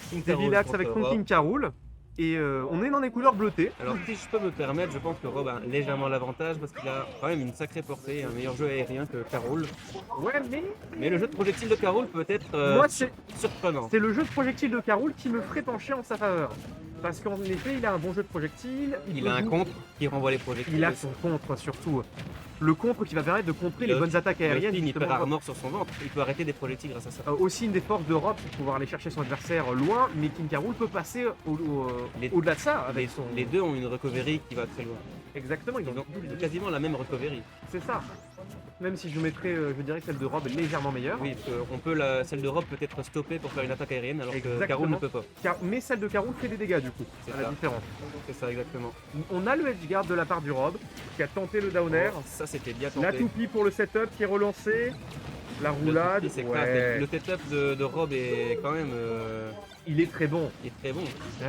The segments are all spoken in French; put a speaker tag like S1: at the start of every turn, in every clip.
S1: King K. Rool
S2: Devilax
S1: contre
S2: avec
S1: Rob.
S2: King K. Rool. Et on est dans des couleurs bleutées.
S1: Alors si je peux me permettre, je pense que Rob a légèrement l'avantage parce qu'il a quand même une sacrée portée, un meilleur jeu aérien que K. Rool.
S2: Ouais,
S1: Mais le jeu de projectile de K. Rool peut être
S2: Moi, c'est
S1: surprenant.
S2: le jeu de projectile de K. Rool qui me ferait pencher en sa faveur. Parce qu'en effet, il a un bon jeu de projectile.
S1: Il a un contre qui renvoie les projectiles.
S2: Il a son contre surtout. Le contre qui va permettre de contrer les
S1: Le-
S2: bonnes attaques aériennes.
S1: Il
S2: justement.
S1: peut armor sur son ventre, il peut arrêter des projectiles grâce à ça.
S2: Aussi une des forces d'Europe pour pouvoir aller chercher son adversaire loin, mais King K. Rool peut passer au-delà de ça avec son.
S1: Les deux ont une recovery qui va très loin.
S2: Exactement,
S1: Ils ont quasiment la même recovery.
S2: c'est ça. Même si je mettrais, je dirais que celle de Rob est légèrement meilleure.
S1: Oui, celle de Rob peut être stoppée pour faire une attaque aérienne alors que
S2: Exactement.
S1: K. Rool ne peut pas.
S2: Mais celle de K. Rool fait des dégâts du coup.
S1: C'est
S2: C'est la
S1: ça.
S2: différence.
S1: C'est ça exactement.
S2: On a le edgeguard de la part du Rob qui a tenté le down air.
S1: Ça c'était bien
S2: La
S1: tenté.
S2: toupie pour le setup qui est relancé. La roulade.
S1: C'est
S2: ouais.
S1: clair. Le setup de Rob est quand même
S2: Il est très bon.
S1: il est très bon.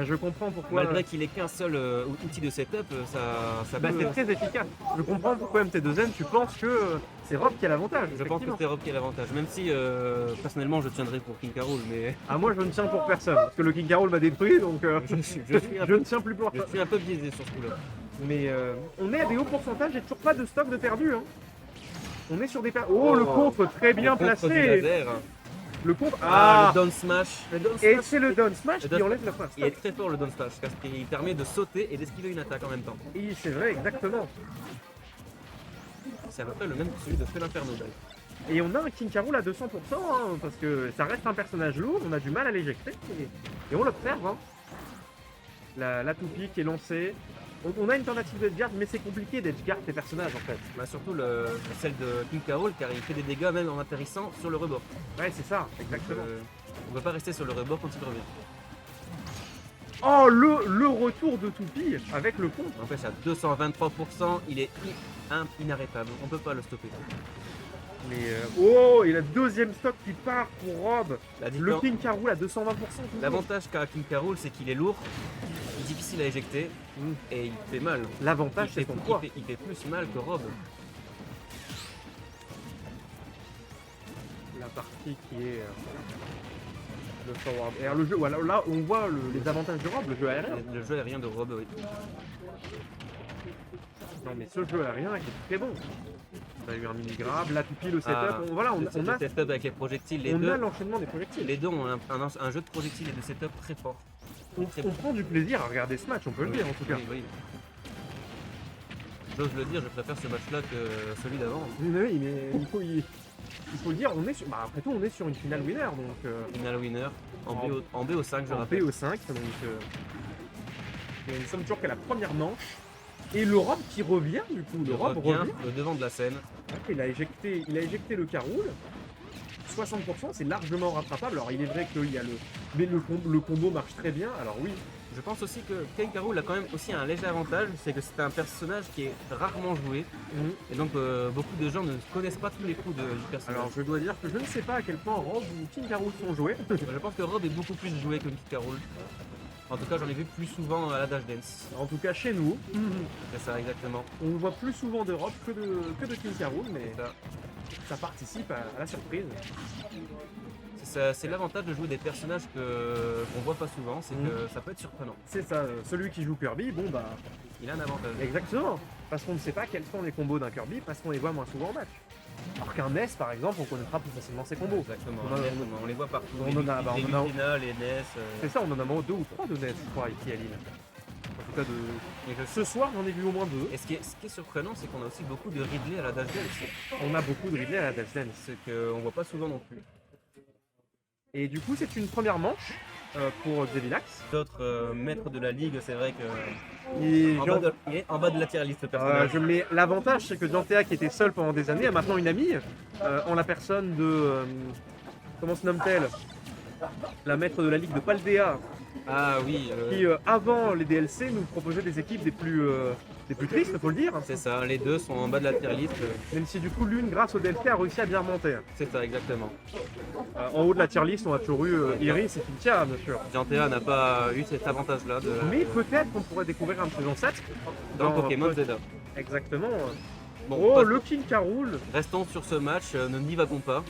S2: Je comprends pourquoi.
S1: Malgré qu'il ait qu'un seul outil de setup, ça
S2: Bah,
S1: peut.
S2: c'est très efficace. Je comprends pourquoi MT2N, tu penses que c'est Rob qui a l'avantage.
S1: Je pense que
S2: effectivement.
S1: c'est Rob qui a l'avantage, même si personnellement je tiendrais pour King K. Rool, mais
S2: Ah, moi je ne tiens pour personne. Parce que le King K. Rool m'a détruit donc
S1: je suis un
S2: je
S1: peu,
S2: ne tiens plus pour
S1: je
S2: ça.
S1: suis un peu biaisé sur ce coup-là.
S2: Mais on est à des hauts pourcentages et toujours pas de stock de perdu. Hein. On est sur des Oh, le contre très bien
S1: Le contre du
S2: placé.
S1: laser.
S2: Le contre.
S1: Ah, le down smash. Le down
S2: Et
S1: smash,
S2: c'est le down smash
S1: Le
S2: qui
S1: down-
S2: enlève la fin.
S1: Il est très fort le down smash parce qu'il permet de sauter et d'esquiver une attaque en même temps.
S2: Et c'est vrai, exactement.
S1: C'est à peu près le même que celui de Fell Inferno d'ailleurs.
S2: Et on a un King K. Rool à 200% hein, parce que ça reste un personnage lourd, on a du mal à l'éjecter et on l'observe. Hein. La toupie qui est lancée. On a une tentative d'edgeguard, mais c'est compliqué d'edgeguard tes personnages en fait.
S1: Bah, surtout celle de King K. Rool car il fait des dégâts même en atterrissant sur le rebord.
S2: Ouais, c'est ça, exactement.
S1: On ne peut pas rester sur le rebord quand il revient.
S2: Oh, le retour de toupie avec le contre.
S1: En fait, à 223%, il est inarrêtable. On ne peut pas le stopper.
S2: Mais oh, et la deuxième stock qui part pour Rob.
S1: La
S2: Le
S1: différence-
S2: King K. Rool à 220%. toujours.
S1: L'avantage qu'a King K. Rool, c'est qu'il est lourd, difficile à éjecter et il fait mal.
S2: L'avantage,
S1: Il
S2: c'est
S1: fait,
S2: son poids.
S1: il fait plus mal que Rob.
S2: La partie qui est le forward air. Le jeu, voilà, là, on voit les avantages de Rob, le jeu aérien.
S1: Le jeu aérien de Rob, oui.
S2: Non, mais ce jeu aérien qui est très bon. On a eu un mini grab, la toupie, le setup.
S1: Ah,
S2: Voilà, on
S1: le
S2: a
S1: setup avec les projectiles,
S2: on a l'enchaînement des projectiles.
S1: les deux ont un jeu de projectiles et de setup très fort.
S2: On prend du plaisir à regarder ce match, on peut le dire en tout cas.
S1: Oui, oui. J'ose le dire, je préfère ce match-là que celui d'avant.
S2: Oui, mais il faut le dire, on est sur, bah, après tout, on est sur une finale winner, donc
S1: Final winner en BO5, je
S2: en
S1: rappelle.
S2: PO5, donc et nous sommes toujours qu'à la première manche. Et l'Europe qui revient du coup, l'Europe
S1: revient
S2: revient.
S1: au devant de la scène.
S2: Il a éjecté le K. Rool. 60%, c'est largement rattrapable. Alors il est vrai qu'il y a mais le combo marche très bien. Alors oui,
S1: Je pense aussi que King K. Rool a quand même aussi un léger avantage, c'est que c'est un personnage qui est rarement joué. Et donc beaucoup de gens ne connaissent pas tous les coups du personnage.
S2: alors je dois dire que je ne sais pas à quel point Rob ou King K. Rool sont joués.
S1: Je pense que Rob est beaucoup plus joué que King K. Rool. En tout cas, j'en ai vu plus souvent à la Dash Dance.
S2: En tout cas chez nous,
S1: C'est ça, exactement.
S2: on voit plus souvent de Rob que de King K. Rool, mais
S1: Ça.
S2: ça participe à la surprise.
S1: C'est l'avantage de jouer des personnages qu'on voit pas souvent, c'est que ça peut être surprenant.
S2: C'est ça, celui qui joue Kirby, bon bah
S1: Il a un avantage.
S2: exactement. Parce qu'on ne sait pas quels sont les combos d'un Kirby, parce qu'on les voit moins souvent en match. Alors qu'un NES par exemple, on connaîtra plus facilement ses combos.
S1: Exactement.
S2: On
S1: On les voit partout.
S2: on en a- bah,
S1: les
S2: on en a-
S1: Lucina, les NES.
S2: C'est ça, on en a moins 2 ou 3 de NES, je crois, ici à Lille. En tout cas,
S1: Et
S2: ce soir, j'en ai vu au moins 2.
S1: Et ce qui est surprenant, c'est qu'on a aussi beaucoup de Ridley à la Dash Dance.
S2: On a beaucoup de Ridley à la Dash Dance.
S1: Ce qu'on voit pas souvent non plus.
S2: Et du coup, c'est une première manche pour Devilax.
S1: D'autres maîtres de la ligue, c'est vrai que.
S2: Et
S1: Il est en bas de la tier list, le personnage.
S2: l'avantage, c'est que Jantea, qui était seul pendant des années, a maintenant une amie, en la personne de. Comment se nomme-t-elle? La maître de la ligue de Paldea,
S1: Ah oui,
S2: qui avant les DLC nous proposait des équipes des plus tristes, faut le dire.
S1: c'est ça, les deux sont en bas de la tier list.
S2: Même si du coup l'une, grâce au DLC, a réussi à bien remonter.
S1: C'est ça, exactement.
S2: En haut de la tier list, on a toujours eu Iris et Fintia, bien sûr.
S1: Jantea n'a pas eu cet avantage-là
S2: Mais peut-être qu'on pourrait découvrir un saison 7
S1: dans Pokémon Zelda.
S2: Exactement.
S1: Bon,
S2: Oh,
S1: pas-
S2: le King K. Rool.
S1: restons sur ce match, ne divagons pas.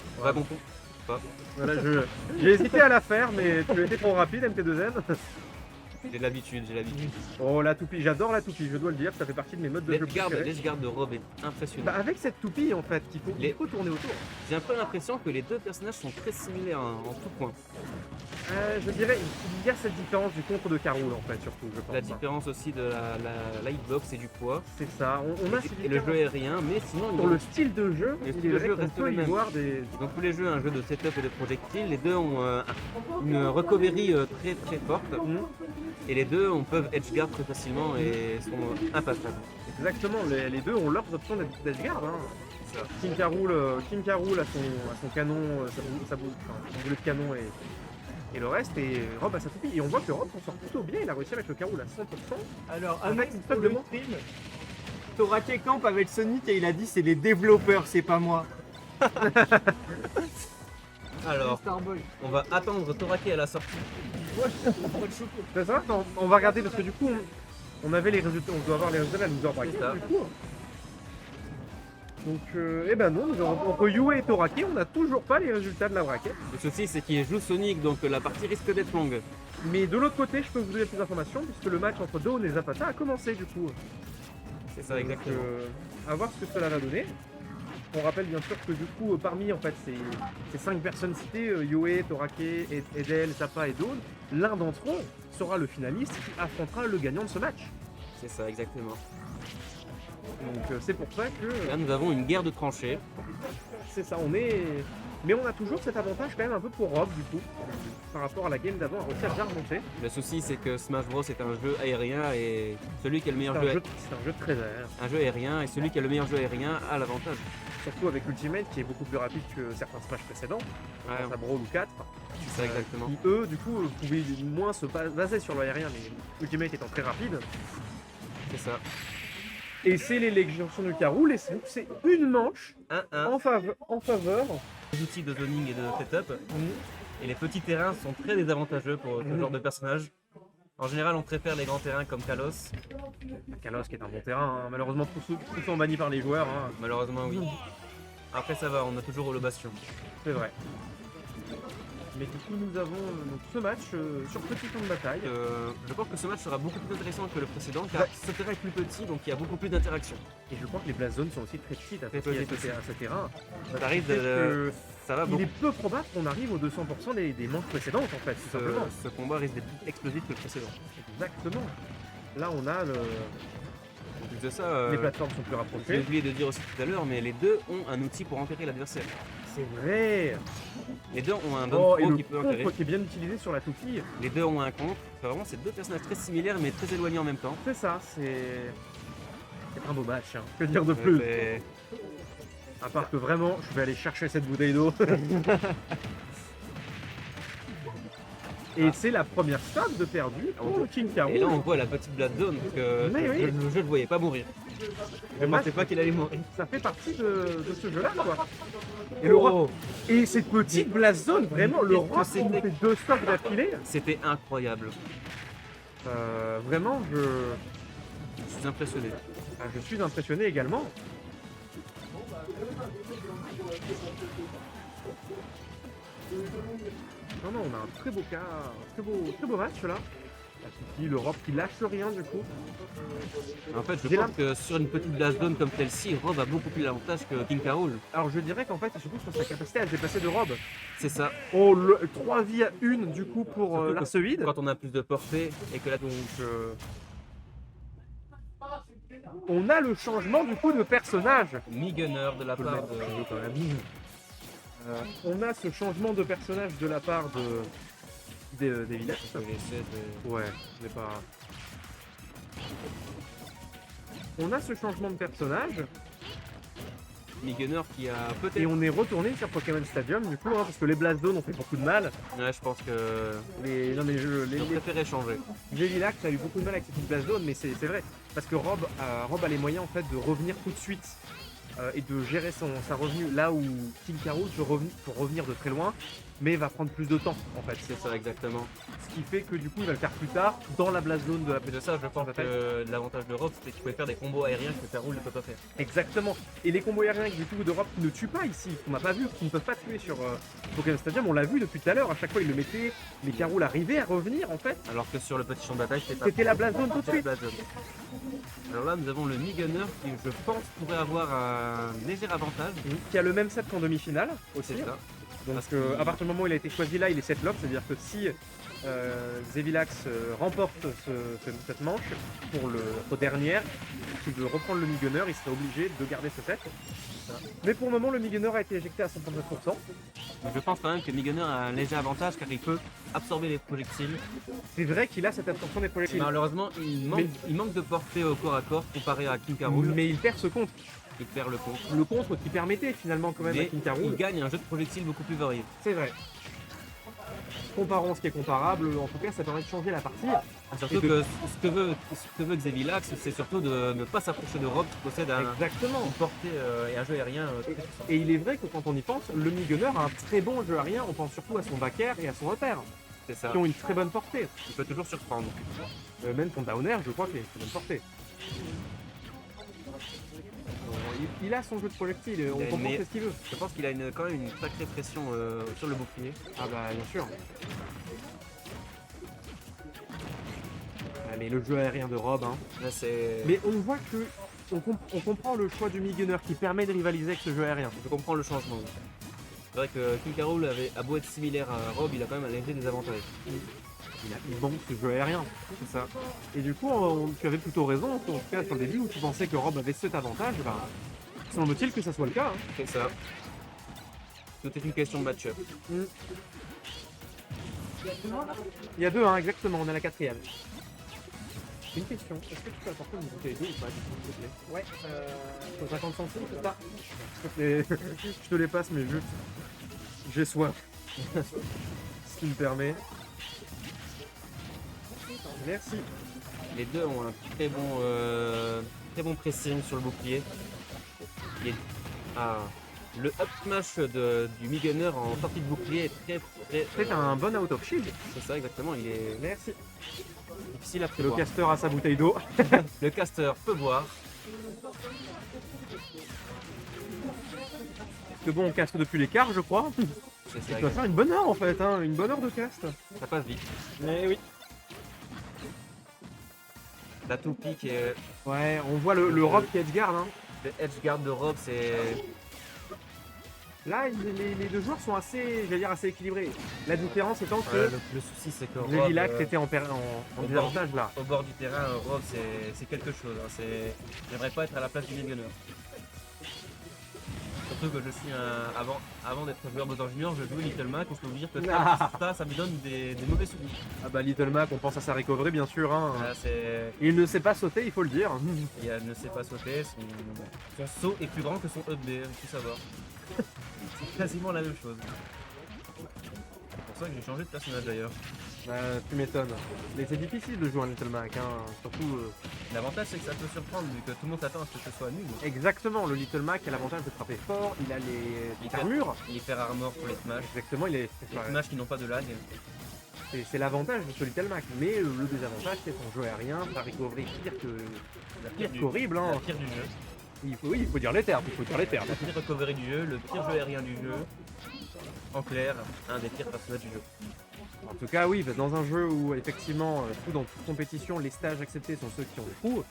S1: pas.
S2: Voilà, j'ai hésité à la faire, mais tu étais trop rapide, MT2N.
S1: J'ai l'habitude, j'ai l'habitude.
S2: Oh, la toupie, j'adore la toupie, je dois le dire, ça fait partie de mes modes de jeu préférés.
S1: L'edgeguard de Rob est impressionnant.
S2: Bah, avec cette toupie, en fait, il faut tourner autour.
S1: J'ai un peu l'impression que les deux personnages sont très similaires en tout point.
S2: Je dirais, il y a cette différence du contre de Carole, en fait, surtout, je pense.
S1: La différence aussi de la hitbox et du poids.
S2: C'est ça, on a cette
S1: Et le
S2: différence.
S1: jeu aérien, mais sinon...
S2: Pour le style de jeu,
S1: Le
S2: il
S1: style
S2: est
S1: de
S2: vrai
S1: jeu
S2: qu'on
S1: reste
S2: peut
S1: le
S2: y
S1: même.
S2: voir des...
S1: Dans tous les jeux, un jeu de setup et de projectiles, les deux ont une recovery très très forte. Et les deux, on peut edgeguard très facilement et sont impassables.
S2: Exactement, les deux ont leurs options d'edgeguard. Hein.
S1: Ça.
S2: King K. Rool a son canon, son boulet de canon et le reste, et Rob a sa toupie. Et on voit que Rob s'en sort plutôt bien, il a réussi avec le K. Rool à 100%.
S3: Alors,
S2: Avec
S3: avec
S2: une
S3: pour
S2: table de
S3: le
S2: monde.
S3: stream, Torake camp avec Sonic et il a dit c'est les développeurs, c'est pas moi.
S1: Alors,
S3: Starboy.
S1: on va attendre Torake à la sortie.
S2: C'est ça, on va regarder parce que du coup, on avait les résultats, on doit avoir les résultats de la loser bracket,
S1: C'est ça.
S2: du coup. Donc, eh ben non, entre Yue et Torake, on n'a toujours pas les résultats de la bracket.
S1: Le souci, c'est qu'il joue Sonic, donc la partie risque d'être longue.
S2: Mais de l'autre côté, je peux vous donner plus d'informations puisque le match entre Dawn et Zapata a commencé du coup.
S1: C'est ça,
S2: Donc,
S1: exactement.
S2: à voir ce que cela va donner. On rappelle bien sûr que du coup, parmi en fait ces 5 personnes citées, Yue, Torake, Edel, Zappa et Dawn, l'un d'entre eux sera le finaliste qui affrontera le gagnant de ce match.
S1: C'est ça, exactement.
S2: Donc c'est pour ça que
S1: Là, nous avons une guerre de tranchées.
S2: c'est ça, on est. Mais on a toujours cet avantage quand même un peu pour Rob du coup, par rapport à la game d'avant, à réussir à bien remonter.
S1: Le souci, c'est que Smash Bros est un jeu aérien et celui qui a le meilleur jeu,
S2: C'est un jeu très aérien.
S1: un jeu aérien et celui qui a le meilleur jeu aérien a l'avantage.
S2: Surtout avec Ultimate qui est beaucoup plus rapide que certains Smash précédents,
S1: Ouais,
S2: ça Brawl ou 4.
S1: c'est ça exactement.
S2: Qui eux, du coup, pouvaient moins se baser sur l'aérien, mais Ultimate étant très rapide.
S1: C'est ça.
S2: Et c'est les légions du Carole, et c'est une manche
S1: 1-1.
S2: en faveur.
S1: Les outils de zoning et de setup. Et les petits terrains sont très désavantageux pour ce genre de personnage. En général, on préfère les grands terrains comme Kalos.
S2: Kalos qui est un bon terrain, hein. Malheureusement tous sont bannis par les joueurs, hein.
S1: Malheureusement, oui. Après, ça va, on a toujours Holo Bastion.
S2: C'est vrai. Mais du coup, nous avons donc, ce match sur petit champ de bataille.
S1: Je pense que ce match sera beaucoup plus intéressant que le précédent car ce terrain est plus petit, donc il y a beaucoup plus d'interaction.
S2: Et je crois que les blast zones sont aussi très petites à
S1: Très
S2: ce
S1: petites
S2: à ce terrain.
S1: Ça arrive
S2: Fait que
S1: Ça va
S2: il
S1: beaucoup.
S2: est peu probable qu'on arrive aux 200% des manches précédentes en fait, tout simplement.
S1: Ce combat risque d'être plus explosif que le précédent.
S2: Exactement. Là, on a
S1: En plus de ça,
S2: les plateformes sont plus
S1: j'ai
S2: rapprochées.
S1: oublié de dire aussi tout à l'heure, mais les deux ont un outil pour enterrer l'adversaire.
S2: C'est vrai.
S1: Les deux ont un Don
S2: Oh, et
S1: Pro
S2: le
S1: qui peut enterrer.
S2: contre qui est bien utilisé sur la toupie.
S1: Les deux ont un contre. Enfin, vraiment, c'est deux personnages très similaires mais très éloignés en même temps.
S2: C'est ça, c'est un beau match. Hein. Que dire de plus
S1: C'est-
S2: À part que vraiment, je vais aller chercher cette bouteille d'eau. Et c'est la première stade de perdu pour King K. Rool.
S1: Et là, on voit la petite Blast Zone parce que
S2: Mais oui.
S1: le jeu ne voyait pas mourir. Je ne
S2: match-
S1: pensais pas qu'il allait mourir.
S2: Ça fait partie de ce jeu-là, quoi. Et, le Rob- et cette petite blast zone, vraiment, le
S1: Qu'est-ce que
S2: Rob qui
S1: c'était
S2: fait 2 stocks d'affilée.
S1: C'était incroyable.
S2: Vraiment,
S1: Je suis impressionné.
S2: je suis impressionné également. Non, non, on a un très beau cas, un très beau match là. La Tiki, l'Europe qui lâche rien du coup.
S1: En fait, je
S2: J'ai
S1: pense que sur une petite Blast Zone comme celle-ci, Rob a beaucoup plus d'avantages que King K. Rool.
S2: Alors je dirais qu'en fait, c'est surtout sur sa capacité à se déplacer de Rob.
S1: C'est ça.
S2: Oh, 3 vies à 1 du coup pour
S1: Surtout que
S2: l'Arseide.
S1: Quand on a plus de portée et que là,
S2: Donc, on a le changement du coup de personnage.
S1: mi-gunner de la part de...
S2: On a ce changement de personnage de la part des villages.
S1: Je vais essayer de-
S2: Ouais, je l'ai pas. On a ce changement de personnage
S1: Mi-gunner qui a
S2: et
S1: peut-être...
S2: on est retourné sur Pokémon Stadium du coup, hein, parce que les Blast Zones ont fait beaucoup de mal.
S1: Ouais, je pense que...
S2: Non mais
S1: Ils ont préféré changer.
S2: Villax a eu beaucoup de mal avec cette Blast Zone, mais c'est vrai. Parce que Rob a les moyens en fait de revenir tout de suite et de gérer sa revenu là où King K. Rool peut revenir de très loin mais va prendre plus de temps en fait.
S1: C'est ça, exactement.
S2: Ce qui fait que du coup il va le faire plus tard dans la blast zone de la
S1: Mais de ça, je pense que l'avantage de Rob, c'était que tu pouvais faire des combos aériens que Carole ne peut pas faire.
S2: Exactement. Et les combos aériens du coup d'Europe qui ne tuent pas ici, qu'on n'a pas vu, qui ne peuvent pas tuer sur Pokémon Stadium, on l'a vu depuis tout à l'heure, à chaque fois il le mettait, les Carole arrivaient à revenir en fait.
S1: Alors que sur le petit champ de bataille,
S2: C'était la blast zone tout de
S1: c'était
S2: suite.
S1: la Blast Zone. Alors là, nous avons le Mi-Gunner qui, je pense, pourrait avoir un léger avantage.
S2: Qui a le même set qu'en demi-finale aussi.
S1: C'est ça.
S2: Donc
S1: Parce que-
S2: à partir du moment où il a été choisi là, il est set lock, c'est-à-dire que si Xevilax remporte cette manche pour le dernière, s'il veut reprendre le Mi-Gunner, il serait obligé de garder ce set. Mais pour le moment, le Mi-Gunner a été éjecté à 59%.
S1: Donc je pense quand même que Mi-Gunner a un léger avantage car il peut absorber les projectiles.
S2: C'est vrai qu'il a cette absorption des projectiles.
S1: Malheureusement, il manque de portée au corps à corps comparé à King Carole.
S2: Mais il perd ce contre.
S1: Il perd le contre.
S2: Le contre qui permettait finalement quand même à
S1: Mais
S2: King
S1: il
S2: Carole.
S1: gagne un jeu de projectiles beaucoup plus varié.
S2: C'est vrai. Comparons ce qui est comparable, en tout cas ça permet de changer la partie.
S1: Surtout que ce que veut Xevilax, c'est surtout de ne pas s'approcher de Rob qui possède
S2: Exactement.
S1: une portée et un jeu aérien très puissant.
S2: Et il est vrai que quand on y pense, le Mi-Gunner a un très bon jeu aérien, on pense surtout à son backer et à son repère,
S1: C'est ça.
S2: qui ont une très bonne portée.
S1: Il peut toujours surprendre.
S2: Même son downer, je crois qu'il a une très bonne portée. Il a son jeu de projectile, on
S1: Il a une
S2: comprend
S1: meilleure-
S2: ce qu'il veut.
S1: Je pense qu'il a quand même une sacrée pression sur le bouclier.
S2: Ah bah bien sûr. Ah, mais le jeu aérien de Rob, hein.
S1: Là, c'est.
S2: Mais on voit que on comprend le choix du Mi-Gunner qui permet de rivaliser avec ce jeu aérien.
S1: Je comprends le changement. C'est vrai que King Carole a beau être similaire à Rob, il a quand même un léger désavantage.
S2: Il manque ce jeu aérien, c'est ça. Et du coup, tu avais plutôt raison, en tout cas sur le début où tu pensais que Rob avait cet avantage, bah, semble-t-il que ça soit le cas. Hein.
S1: C'est ça. Tout est une question de match-up.
S2: Il y a deux, hein, exactement, on est à la quatrième. Une question, est-ce que tu peux apporter une bouteille d'eau ou pas, s'il te plaît? Ouais, pour 50 centimes, c'est ça. Je te les passe, mais juste, j'ai soif. Ce qui me permet. Merci.
S1: Les deux ont un très bon pressing sur le bouclier. Le up smash du Mi-Gunner en sortie de bouclier est très.
S2: C'est un bon out of shield.
S1: C'est ça, exactement. Il est
S2: Merci.
S1: difficile à
S2: Le
S1: prévoir.
S2: caster a sa bouteille d'eau.
S1: Le caster peut boire.
S2: Que bon, on caste depuis l'écart, je crois.
S1: C'est
S2: Tu
S1: ça,
S2: dois faire une bonne heure en fait, hein, une bonne heure de cast.
S1: ça passe vite.
S2: Mais oui.
S1: La toupie qui est.
S2: Ouais, on voit le Rob qui edgeguard. Hein.
S1: Le edge guard de Rob, c'est.
S2: Là, les deux joueurs sont assez, je vais dire, assez équilibrés. La différence étant que
S1: Le souci, c'est que
S2: le
S1: Rob,
S2: Vilax était en désavantage là.
S1: au bord du terrain, Rob, c'est quelque chose. Hein. J'aimerais pas être à la place du Mi-Gunner. Surtout que je suis avant d'être joueur Bowser Junior, je joue Little Mac et je peux vous dire que ça me donne des mauvais souvenirs.
S2: Ah bah Little Mac, on pense à sa recovery bien sûr. Hein.
S1: Là,
S2: Il ne sait pas sauter, il faut le dire.
S1: il ne sait pas sauter, son saut est plus grand que son up B, il faut savoir. C'est quasiment la même chose. C'est pour ça que j'ai changé de personnage d'ailleurs.
S2: Tu m'étonnes. Mais c'est difficile de jouer un Little Mac, hein. Surtout.
S1: L'avantage c'est que ça peut surprendre vu que tout le monde s'attend à ce que ce soit nul.
S2: Exactement, le Little Mac a l'avantage de frapper fort, il a les armures.
S1: Il est faire armor pour les smash.
S2: Exactement,
S1: Les smash qui n'ont pas de lag.
S2: c'est l'avantage de ce Little Mac. Mais le désavantage, c'est son jeu aérien, sa recovery pire qu'horrible. Hein.
S1: La pire du jeu.
S2: Il faut dire les termes, il faut dire les termes.
S1: La pire recovery du jeu, le pire jeu aérien du jeu. En clair, un des pires personnages du jeu.
S2: En tout cas, oui, dans un jeu où effectivement, dans toute compétition, les stages acceptés sont ceux qui ont le trou,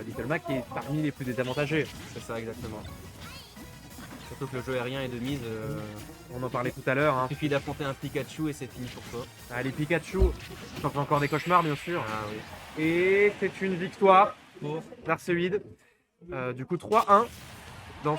S2: Little Mac est parmi les plus désavantagés.
S1: C'est ça exactement. Surtout que le jeu aérien est de mise.
S2: On en parlait tout à l'heure. Hein.
S1: Il suffit d'affronter un Pikachu et c'est fini pour toi.
S2: Les Pikachu, j'en fais encore des cauchemars bien sûr.
S1: Ah oui.
S2: Et c'est une victoire
S1: Pour
S2: d'Arceus. Du coup 3-1 dans